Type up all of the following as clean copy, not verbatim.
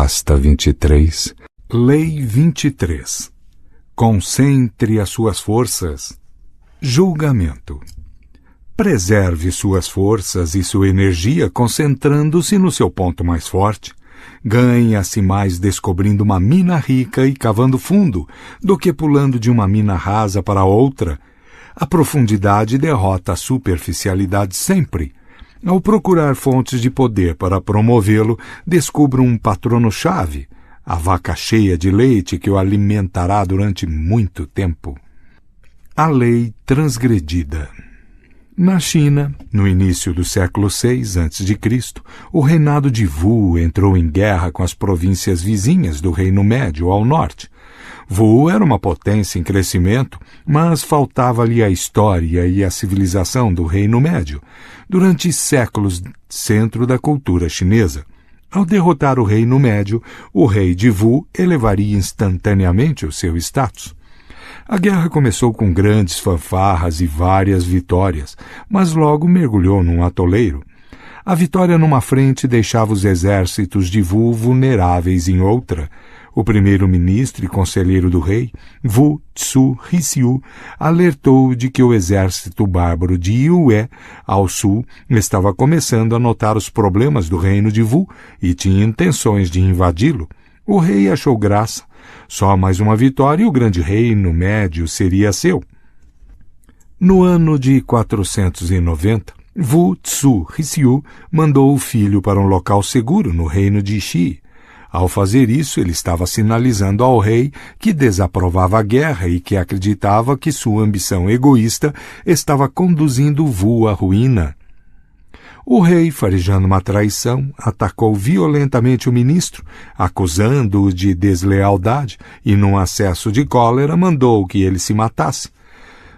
Pasta 23. Lei 23. Concentre as suas forças. Julgamento. Preserve suas forças e sua energia concentrando-se no seu ponto mais forte. Ganha-se mais descobrindo uma mina rica e cavando fundo do que pulando de uma mina rasa para outra. A profundidade derrota a superficialidade sempre. Ao procurar fontes de poder para promovê-lo, descubra um patrono-chave, a vaca cheia de leite que o alimentará durante muito tempo. A lei transgredida. Na China, no início do século VI a.C., o reinado de Wu entrou em guerra com as províncias vizinhas do Reino Médio ao norte. Wu era uma potência em crescimento, mas faltava-lhe a história e a civilização do Reino Médio, durante séculos centro da cultura chinesa. Ao derrotar o Reino Médio, o rei de Wu elevaria instantaneamente o seu status. A guerra começou com grandes fanfarras e várias vitórias, mas logo mergulhou num atoleiro. A vitória numa frente deixava os exércitos de Wu vulneráveis em outra. O primeiro-ministro e conselheiro do rei, Wu Tsu-Hsiu, alertou de que o exército bárbaro de Yue, ao sul, estava começando a notar os problemas do reino de Wu e tinha intenções de invadi-lo. O rei achou graça. Só mais uma vitória e o grande reino médio seria seu. No ano de 490, Wu Tsu-Hsiu mandou o filho para um local seguro no reino de Xi. Ao fazer isso, ele estava sinalizando ao rei que desaprovava a guerra e que acreditava que sua ambição egoísta estava conduzindo Wu à ruína. O rei, farejando uma traição, atacou violentamente o ministro, acusando-o de deslealdade e, num acesso de cólera, mandou que ele se matasse.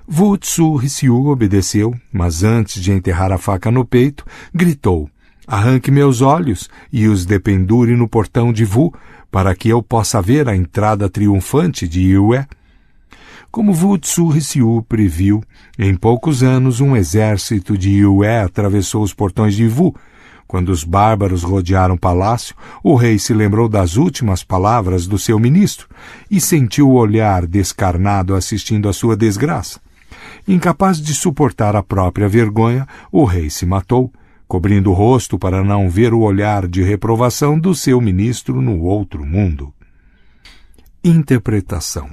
Wu Tsu-Hsiu obedeceu, mas antes de enterrar a faca no peito, gritou: "Arranque meus olhos e os dependure no portão de Wu, para que eu possa ver a entrada triunfante de Yue." Como Wu Tsu-Hsiu previu, em poucos anos um exército de Yue atravessou os portões de Wu. Quando os bárbaros rodearam o palácio, o rei se lembrou das últimas palavras do seu ministro e sentiu o olhar descarnado assistindo à sua desgraça. Incapaz de suportar a própria vergonha, o rei se matou, cobrindo o rosto para não ver o olhar de reprovação do seu ministro no outro mundo. Interpretação.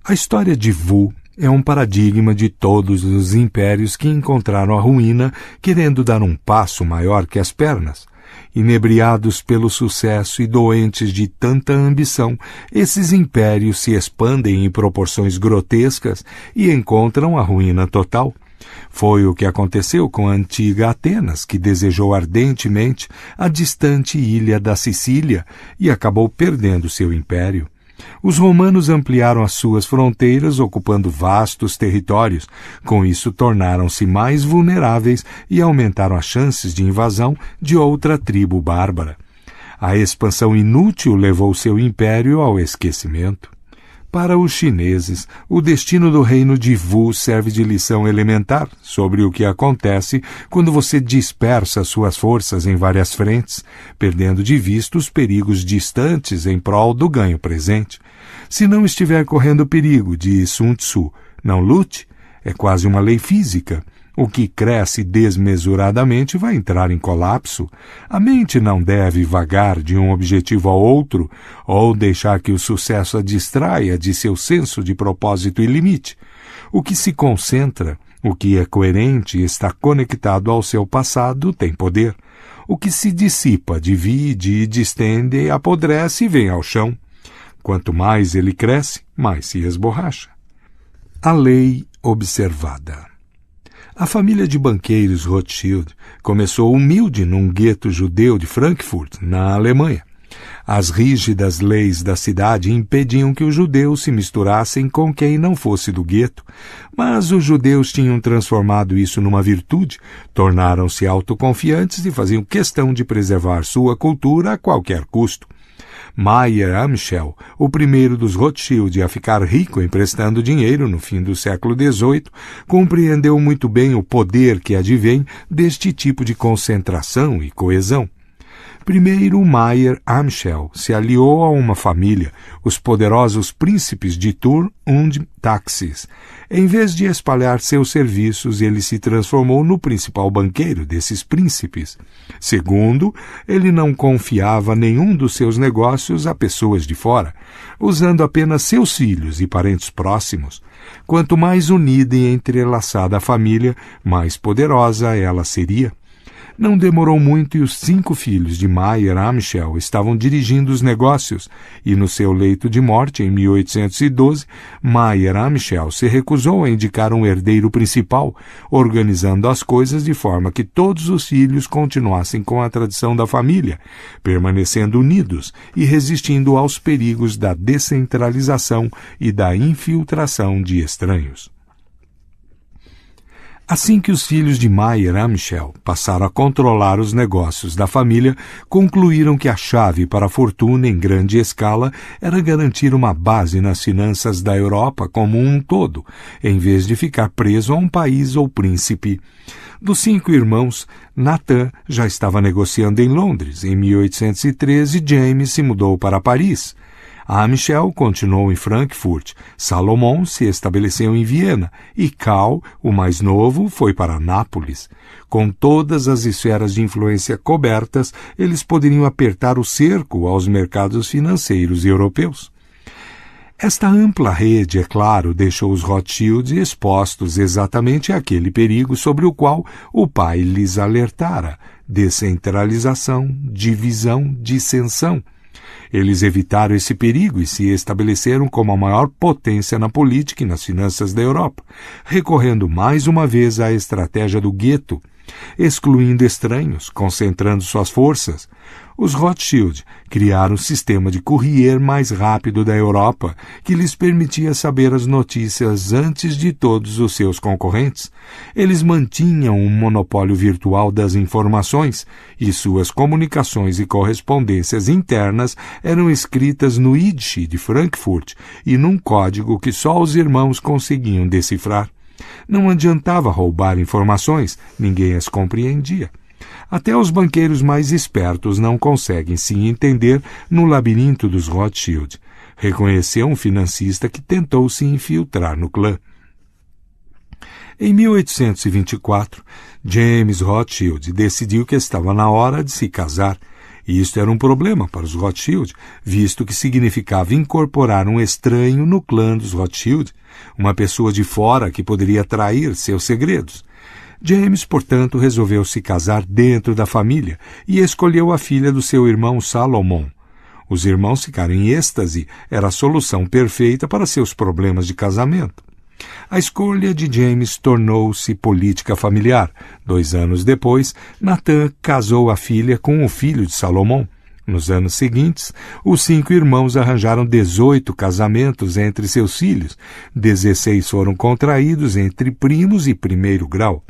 A história de Wu é um paradigma de todos os impérios que encontraram a ruína querendo dar um passo maior que as pernas. Inebriados pelo sucesso e doentes de tanta ambição, esses impérios se expandem em proporções grotescas e encontram a ruína total. Foi o que aconteceu com a antiga Atenas, que desejou ardentemente a distante ilha da Sicília e acabou perdendo seu império. Os romanos ampliaram as suas fronteiras, ocupando vastos territórios. Com isso, tornaram-se mais vulneráveis e aumentaram as chances de invasão de outra tribo bárbara. A expansão inútil levou seu império ao esquecimento. Para os chineses, o destino do reino de Wu serve de lição elementar sobre o que acontece quando você dispersa suas forças em várias frentes, perdendo de vista os perigos distantes em prol do ganho presente. Se não estiver correndo perigo, diz Sun Tzu, não lute. É quase uma lei física. O que cresce desmesuradamente vai entrar em colapso. A mente não deve vagar de um objetivo ao outro ou deixar que o sucesso a distraia de seu senso de propósito e limite. O que se concentra, o que é coerente e está conectado ao seu passado tem poder. O que se dissipa, divide, distende, apodrece e vem ao chão. Quanto mais ele cresce, mais se esborracha. A lei observada. A família de banqueiros Rothschild começou humilde num gueto judeu de Frankfurt, na Alemanha. As rígidas leis da cidade impediam que os judeus se misturassem com quem não fosse do gueto, mas os judeus tinham transformado isso numa virtude, tornaram-se autoconfiantes e faziam questão de preservar sua cultura a qualquer custo. Mayer Amschel, o primeiro dos Rothschild a ficar rico emprestando dinheiro no fim do século XVIII, compreendeu muito bem o poder que advém deste tipo de concentração e coesão. Primeiro, Mayer Amschel se aliou a uma família, os poderosos príncipes de Thurn und Taxis. Em vez de espalhar seus serviços, ele se transformou no principal banqueiro desses príncipes. Segundo, ele não confiava nenhum dos seus negócios a pessoas de fora, usando apenas seus filhos e parentes próximos. Quanto mais unida e entrelaçada a família, mais poderosa ela seria. Não demorou muito e os 5 filhos de Mayer Amschel estavam dirigindo os negócios, e no seu leito de morte, em 1812, Mayer Amschel se recusou a indicar um herdeiro principal, organizando as coisas de forma que todos os filhos continuassem com a tradição da família, permanecendo unidos e resistindo aos perigos da descentralização e da infiltração de estranhos. Assim que os filhos de Mayer Amschel passaram a controlar os negócios da família, concluíram que a chave para a fortuna em grande escala era garantir uma base nas finanças da Europa como um todo, em vez de ficar preso a um país ou príncipe. Dos 5 irmãos, Nathan já estava negociando em Londres. Em 1813, James se mudou para Paris. Amschel continuou em Frankfurt, Salomon se estabeleceu em Viena e Karl, o mais novo, foi para Nápoles. Com todas as esferas de influência cobertas, eles poderiam apertar o cerco aos mercados financeiros europeus. Esta ampla rede, é claro, deixou os Rothschild expostos exatamente àquele perigo sobre o qual o pai lhes alertara: descentralização, divisão, dissensão. Eles evitaram esse perigo e se estabeleceram como a maior potência na política e nas finanças da Europa, recorrendo mais uma vez à estratégia do gueto, excluindo estranhos, concentrando suas forças. Os Rothschild criaram um sistema de courrier mais rápido da Europa, que lhes permitia saber as notícias antes de todos os seus concorrentes. Eles mantinham um monopólio virtual das informações, e suas comunicações e correspondências internas eram escritas no Yiddish de Frankfurt e num código que só os irmãos conseguiam decifrar. Não adiantava roubar informações, ninguém as compreendia. Até os banqueiros mais espertos não conseguem se entender no labirinto dos Rothschild. Reconheceu um financista que tentou se infiltrar no clã. Em 1824, James Rothschild decidiu que estava na hora de se casar. E isto era um problema para os Rothschild, visto que significava incorporar um estranho no clã dos Rothschild, uma pessoa de fora que poderia trair seus segredos. James, portanto, resolveu se casar dentro da família e escolheu a filha do seu irmão Salomon. Os irmãos ficaram em êxtase, era a solução perfeita para seus problemas de casamento. A escolha de James tornou-se política familiar. 2 anos depois, Nathan casou a filha com o filho de Salomon. Nos anos seguintes, os 5 irmãos arranjaram 18 casamentos entre seus filhos. 16 foram contraídos entre primos e primeiro grau.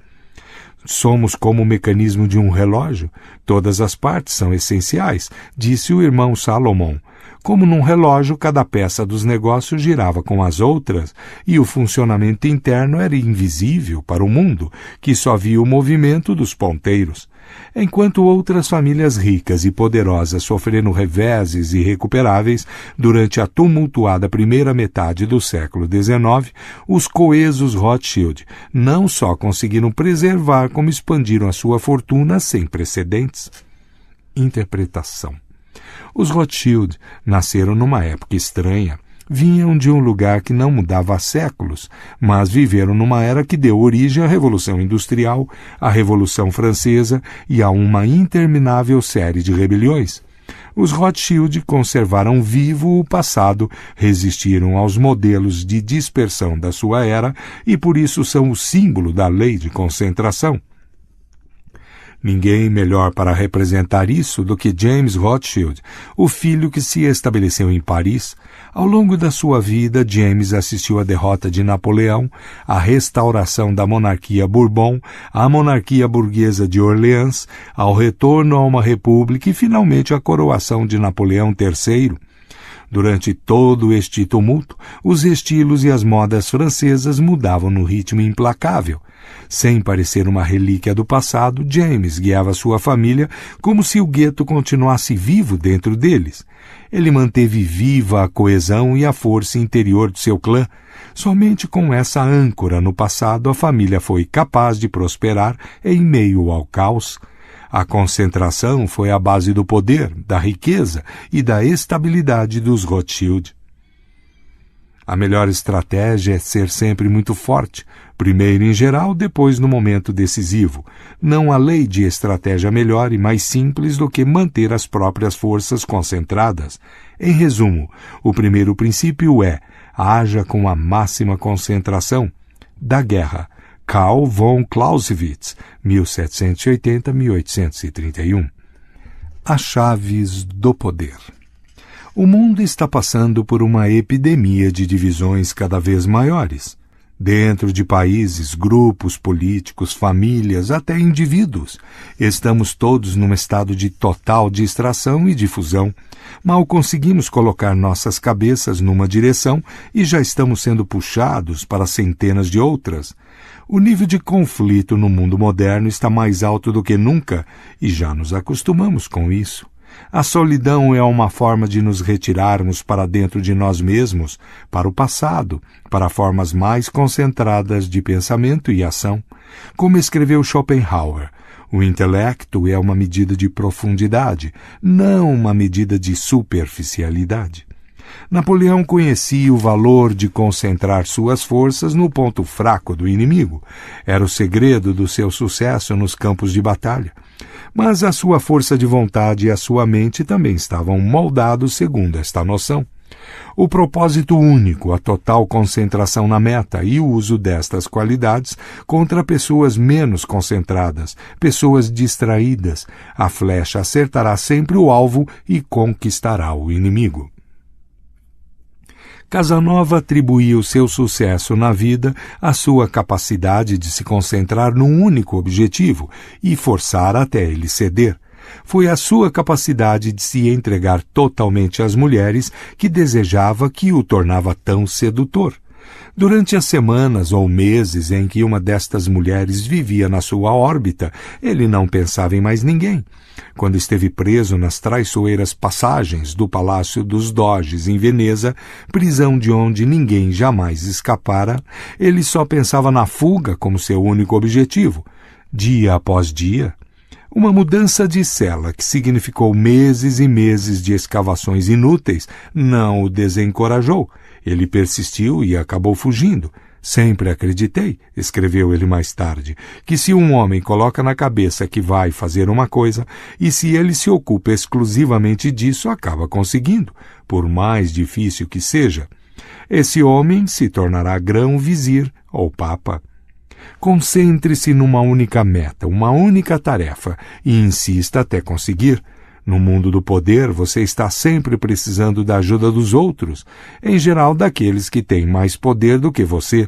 Somos como o mecanismo de um relógio. Todas as partes são essenciais, disse o irmão Salomon. Como num relógio, cada peça dos negócios girava com as outras, e o funcionamento interno era invisível para o mundo, que só via o movimento dos ponteiros. Enquanto outras famílias ricas e poderosas sofreram reveses irrecuperáveis durante a tumultuada primeira metade do século XIX, os coesos Rothschild não só conseguiram preservar, como expandiram a sua fortuna sem precedentes. Interpretação. Os Rothschild nasceram numa época estranha. Vinham de um lugar que não mudava há séculos, mas viveram numa era que deu origem à Revolução Industrial, à Revolução Francesa e a uma interminável série de rebeliões. Os Rothschild conservaram vivo o passado, resistiram aos modelos de dispersão da sua era e por isso são o símbolo da lei de concentração. Ninguém melhor para representar isso do que James Rothschild, o filho que se estabeleceu em Paris. Ao longo da sua vida, James assistiu à derrota de Napoleão, à restauração da monarquia Bourbon, à monarquia burguesa de Orleans, ao retorno a uma república e, finalmente, à coroação de Napoleão III. Durante todo este tumulto, os estilos e as modas francesas mudavam no ritmo implacável. Sem parecer uma relíquia do passado, James guiava sua família como se o gueto continuasse vivo dentro deles. Ele manteve viva a coesão e a força interior de seu clã. Somente com essa âncora no passado a família foi capaz de prosperar em meio ao caos. A concentração foi a base do poder, da riqueza e da estabilidade dos Rothschild. A melhor estratégia é ser sempre muito forte, primeiro em geral, depois no momento decisivo. Não há lei de estratégia melhor e mais simples do que manter as próprias forças concentradas. Em resumo, o primeiro princípio é: haja com a máxima concentração. Da guerra. Karl von Clausewitz, 1780-1831. As chaves do poder. O mundo está passando por uma epidemia de divisões cada vez maiores. Dentro de países, grupos políticos, famílias, até indivíduos. Estamos todos num estado de total distração e difusão. Mal conseguimos colocar nossas cabeças numa direção e já estamos sendo puxados para centenas de outras. O nível de conflito no mundo moderno está mais alto do que nunca e já nos acostumamos com isso. A solidão é uma forma de nos retirarmos para dentro de nós mesmos, para o passado, para formas mais concentradas de pensamento e ação. Como escreveu Schopenhauer, o intelecto é uma medida de profundidade, não uma medida de superficialidade. Napoleão conhecia o valor de concentrar suas forças no ponto fraco do inimigo. Era o segredo do seu sucesso nos campos de batalha. Mas a sua força de vontade e a sua mente também estavam moldados segundo esta noção. O propósito único, a total concentração na meta e o uso destas qualidades contra pessoas menos concentradas, pessoas distraídas. A flecha acertará sempre o alvo e conquistará o inimigo. Casanova atribuía o seu sucesso na vida à sua capacidade de se concentrar num único objetivo e forçar até ele ceder. Foi a sua capacidade de se entregar totalmente às mulheres que desejava que o tornava tão sedutor. Durante as semanas ou meses em que uma destas mulheres vivia na sua órbita, ele não pensava em mais ninguém. Quando esteve preso nas traiçoeiras passagens do Palácio dos Doges em Veneza, prisão de onde ninguém jamais escapara, ele só pensava na fuga como seu único objetivo. Dia após dia, uma mudança de cela que significou meses e meses de escavações inúteis não o desencorajou. Ele persistiu e acabou fugindo. Sempre acreditei, escreveu ele mais tarde, que se um homem coloca na cabeça que vai fazer uma coisa, e se ele se ocupa exclusivamente disso, acaba conseguindo, por mais difícil que seja. Esse homem se tornará grão-vizir ou papa. Concentre-se numa única meta, uma única tarefa, e insista até conseguir. No mundo do poder, você está sempre precisando da ajuda dos outros, em geral daqueles que têm mais poder do que você.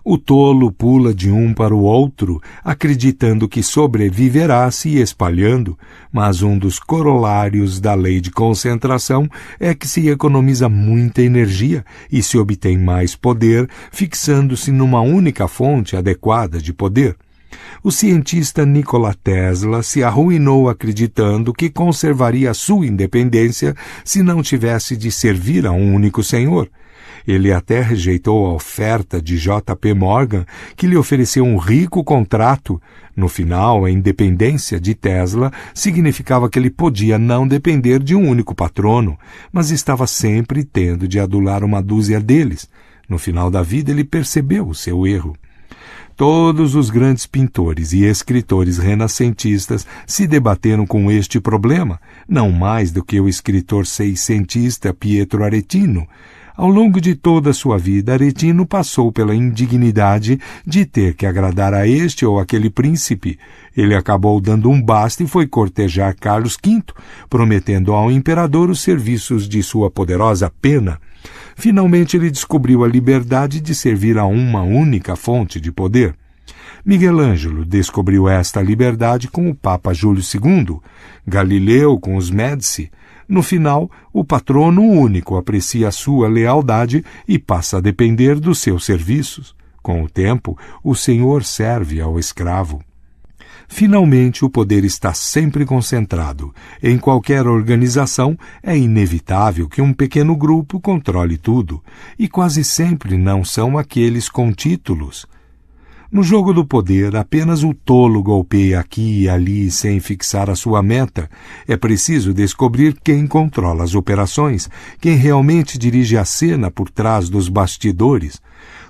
O tolo pula de um para o outro, acreditando que sobreviverá se espalhando, mas um dos corolários da lei de concentração é que se economiza muita energia e se obtém mais poder, fixando-se numa única fonte adequada de poder. O cientista Nikola Tesla se arruinou acreditando que conservaria sua independência se não tivesse de servir a um único senhor. Ele até rejeitou a oferta de J.P. Morgan, que lhe ofereceu um rico contrato. No final, a independência de Tesla significava que ele podia não depender de um único patrono, mas estava sempre tendo de adular uma dúzia deles. No final da vida, ele percebeu o seu erro. Todos os grandes pintores e escritores renascentistas se debateram com este problema, não mais do que o escritor seiscentista Pietro Aretino. Ao longo de toda a sua vida, Aretino passou pela indignidade de ter que agradar a este ou aquele príncipe. Ele acabou dando um basta e foi cortejar Carlos V, prometendo ao imperador os serviços de sua poderosa pena. Finalmente ele descobriu a liberdade de servir a uma única fonte de poder. Miguel Ângelo descobriu esta liberdade com o Papa Júlio II, Galileu com os Médici, No final, o patrono único aprecia a sua lealdade e passa a depender dos seus serviços. Com o tempo, o senhor serve ao escravo. Finalmente, o poder está sempre concentrado. Em qualquer organização, é inevitável que um pequeno grupo controle tudo, e quase sempre não são aqueles com títulos. No jogo do poder, apenas o tolo golpeia aqui e ali sem fixar a sua meta. É preciso descobrir quem controla as operações, quem realmente dirige a cena por trás dos bastidores.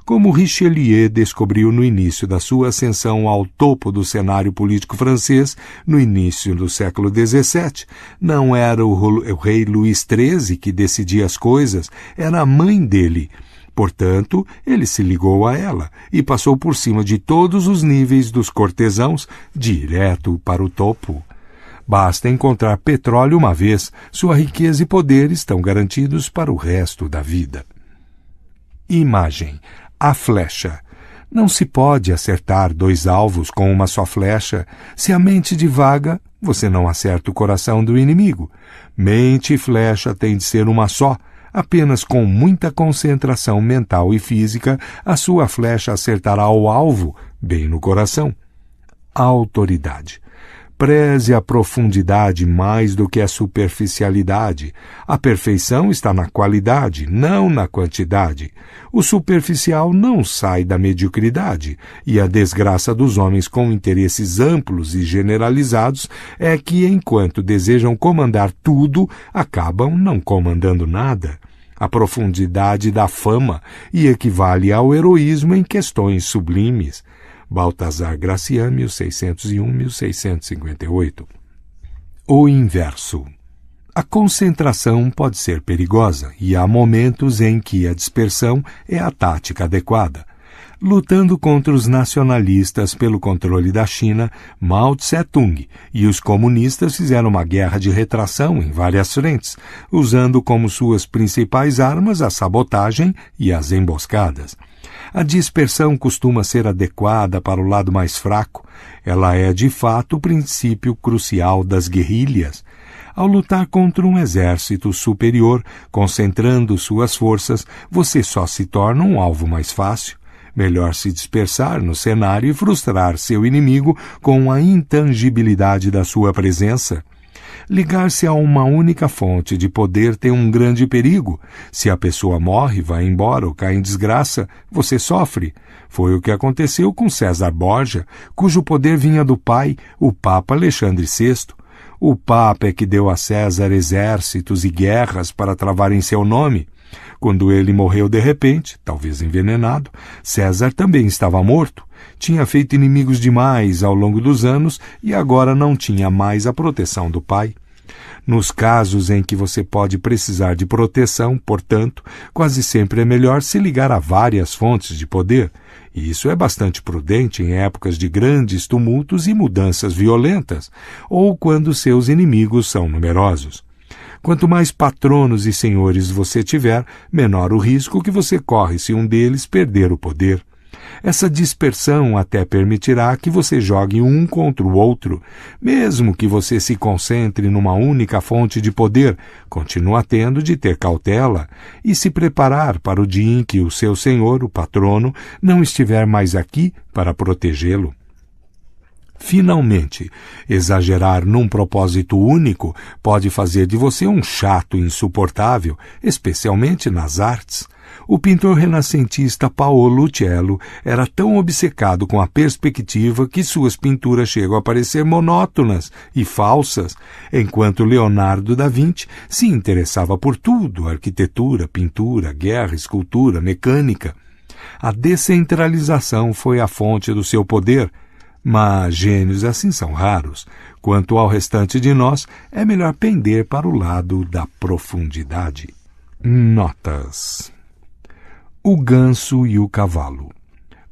Como Richelieu descobriu no início da sua ascensão ao topo do cenário político francês, no início do século XVII, não era o rei Luís XIII que decidia as coisas, era a mãe dele. Portanto, ele se ligou a ela e passou por cima de todos os níveis dos cortesãos, direto para o topo. Basta encontrar petróleo uma vez, sua riqueza e poder estão garantidos para o resto da vida. Imagem: a flecha. Não se pode acertar 2 alvos com uma só flecha. Se a mente divaga, você não acerta o coração do inimigo. Mente e flecha têm de ser uma só. Apenas com muita concentração mental e física, a sua flecha acertará o alvo, bem no coração. A autoridade. Preze a profundidade mais do que a superficialidade. A perfeição está na qualidade, não na quantidade. O superficial não sai da mediocridade, e a desgraça dos homens com interesses amplos e generalizados é que, enquanto desejam comandar tudo, acabam não comandando nada. A profundidade dá fama e equivale ao heroísmo em questões sublimes. Baltazar Gracian, 1601-1658. O inverso. A concentração pode ser perigosa e há momentos em que a dispersão é a tática adequada. Lutando contra os nacionalistas pelo controle da China, Mao Tse-tung e os comunistas fizeram uma guerra de retração em várias frentes, usando como suas principais armas a sabotagem e as emboscadas. A dispersão costuma ser adequada para o lado mais fraco. Ela é, de fato, o princípio crucial das guerrilhas. Ao lutar contra um exército superior, concentrando suas forças, você só se torna um alvo mais fácil. Melhor se dispersar no cenário e frustrar seu inimigo com a intangibilidade da sua presença. Ligar-se a uma única fonte de poder tem um grande perigo. Se a pessoa morre, vai embora ou cai em desgraça, você sofre. Foi o que aconteceu com César Borgia, cujo poder vinha do pai, o Papa Alexandre VI. O Papa é que deu a César exércitos e guerras para travar em seu nome. Quando ele morreu de repente, talvez envenenado, César também estava morto. Tinha feito inimigos demais ao longo dos anos e agora não tinha mais a proteção do pai. Nos casos em que você pode precisar de proteção, portanto, quase sempre é melhor se ligar a várias fontes de poder. E isso é bastante prudente em épocas de grandes tumultos e mudanças violentas, ou quando seus inimigos são numerosos. Quanto mais patronos e senhores você tiver, menor o risco que você corre se um deles perder o poder. Essa dispersão até permitirá que você jogue um contra o outro. Mesmo que você se concentre numa única fonte de poder, continua tendo de ter cautela e se preparar para o dia em que o seu senhor, o patrono, não estiver mais aqui para protegê-lo. Finalmente, exagerar num propósito único pode fazer de você um chato insuportável, especialmente nas artes. O pintor renascentista Paolo Uccello era tão obcecado com a perspectiva que suas pinturas chegam a parecer monótonas e falsas, enquanto Leonardo da Vinci se interessava por tudo: arquitetura, pintura, guerra, escultura, mecânica. A descentralização foi a fonte do seu poder, mas gênios assim são raros. Quanto ao restante de nós, é melhor pender para o lado da profundidade. Notas. O ganso e o cavalo.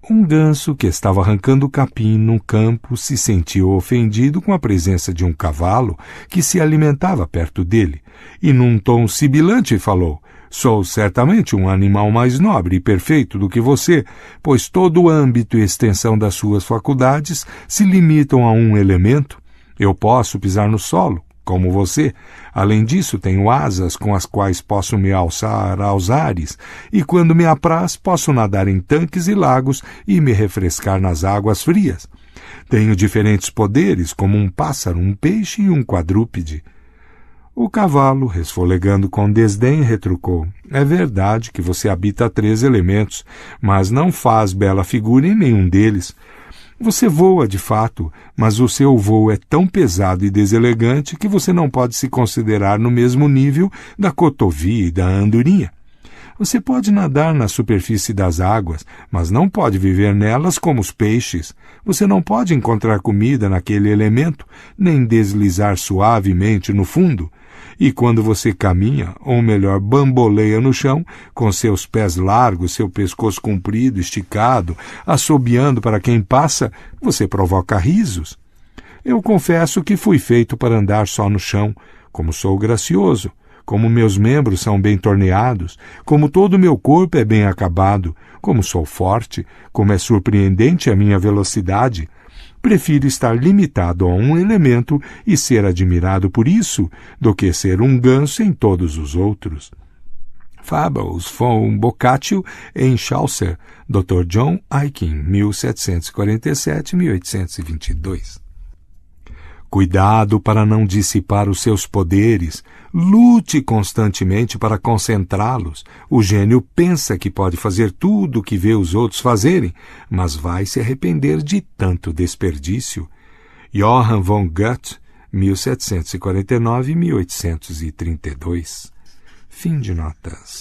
Um ganso que estava arrancando capim num campo se sentiu ofendido com a presença de um cavalo que se alimentava perto dele, e num tom sibilante falou: "Sou certamente um animal mais nobre e perfeito do que você, pois todo o âmbito e extensão das suas faculdades se limitam a um elemento. Eu posso pisar no solo, como você. Além disso, tenho asas com as quais posso me alçar aos ares, e quando me apraz, posso nadar em tanques e lagos e me refrescar nas águas frias. Tenho diferentes poderes, como um pássaro, um peixe e um quadrúpede. O cavalo, resfolegando com desdém, retrucou: é verdade que você habita 3 elementos, mas não faz bela figura em nenhum deles. Você voa de fato, mas o seu voo é tão pesado e deselegante que você não pode se considerar no mesmo nível da cotovia e da andorinha. Você pode nadar na superfície das águas, mas não pode viver nelas como os peixes. Você não pode encontrar comida naquele elemento, nem deslizar suavemente no fundo. E quando você caminha, ou melhor, bamboleia no chão, com seus pés largos, seu pescoço comprido, esticado, assobiando para quem passa, você provoca risos. Eu confesso que fui feito para andar só no chão, como sou gracioso, como meus membros são bem torneados, como todo o meu corpo é bem acabado, como sou forte, como é surpreendente a minha velocidade. Prefiro estar limitado a um elemento e ser admirado por isso, do que ser um ganso em todos os outros. Fables von Boccaccio em Chaucer, Dr. John Aikin, 1747-1822. Cuidado para não dissipar os seus poderes. Lute constantemente para concentrá-los. O gênio pensa que pode fazer tudo o que vê os outros fazerem, mas vai se arrepender de tanto desperdício. Johann von Goethe, 1749-1832. Fim de notas.